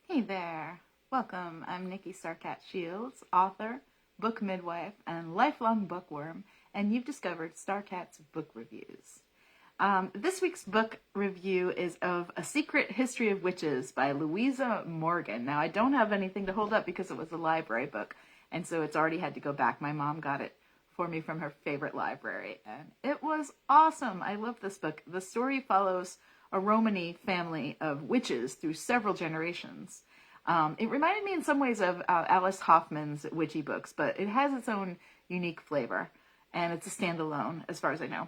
Hey there. Welcome. I'm Nikki Starcat Shields, author, book midwife, and lifelong bookworm, and you've discovered Starcat's Book Reviews. This week's book review is of A Secret History of Witches by Louisa Morgan. Now, I don't have anything to hold up because it was a library book, and so it's already had to go back. My mom got it for me from her favorite library, and it was awesome. I love this book. The story follows a Romani family of witches through several generations. It reminded me in some ways of Alice Hoffman's witchy books, but it has its own unique flavor, and it's a standalone as far as I know.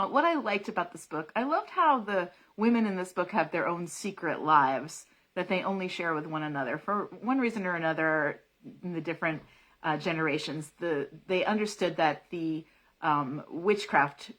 What I liked about this book, I loved how the women in this book have their own secret lives that they only share with one another. For one reason or another, in the different generations, they understood that the witchcraft,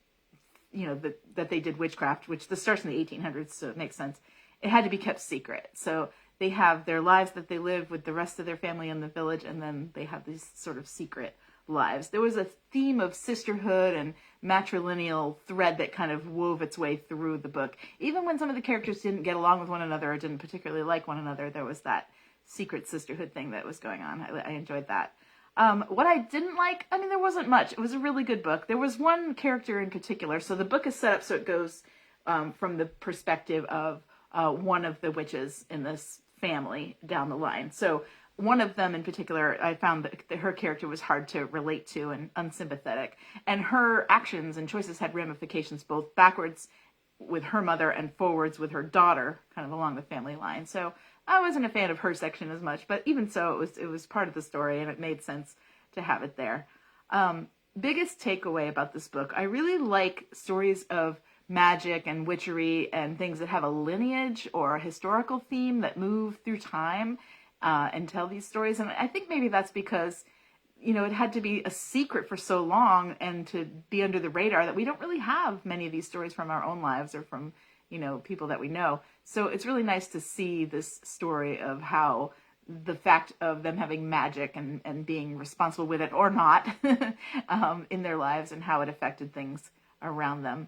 that they did witchcraft, which this starts in the 1800s, so it makes sense. It had to be kept secret. So they have their lives that they live with the rest of their family in the village, and then they have these sort of secret lives. There was a theme of sisterhood and matrilineal thread that kind of wove its way through the book. Even when some of the characters didn't get along with one another or didn't particularly like one another, there was that secret sisterhood thing that was going on. I enjoyed that. What I didn't like, there wasn't much. It was a really good book. There was one character in particular. So the book is set up so it goes from the perspective of one of the witches in this family down the line. So one of them in particular, I found that her character was hard to relate to and unsympathetic. And her actions and choices had ramifications both backwards with her mother and forwards with her daughter, kind of along the family line. So I wasn't a fan of her section as much, but even so, it was part of the story, and it made sense to have it there. Biggest takeaway about this book, I really like stories of magic and witchery and things that have a lineage or a historical theme that move through time and tell these stories. And I think maybe that's because, it had to be a secret for so long and to be under the radar that we don't really have many of these stories from our own lives or from, people that we know. So it's really nice to see this story of how the fact of them having magic and being responsible with it or not in their lives and how it affected things around them.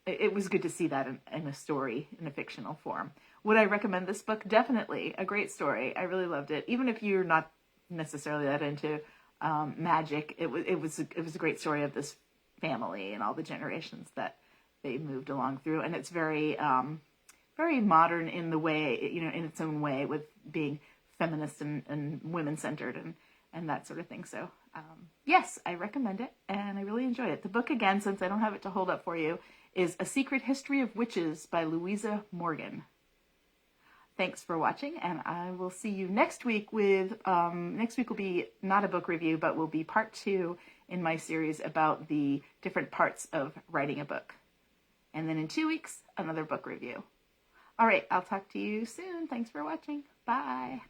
It was good to see that in a story, in a fictional form. Would I recommend this book? Definitely. A great story. I really loved it. Even if you're not necessarily that into magic, it was a great story of this family and all the generations that they moved along through. And it's very, very modern in the way, in its own way, with being feminist and women-centered and that sort of thing. So, yes, I recommend it, and I really enjoyed it. The book, again, since I don't have it to hold up for you, is A Secret History of Witches by Louisa Morgan. Thanks for watching, and I will see you next week with, next week will be not a book review, but will be part 2 in my series about the different parts of writing a book. And then in 2 weeks, another book review. All right, I'll talk to you soon. Thanks for watching. Bye.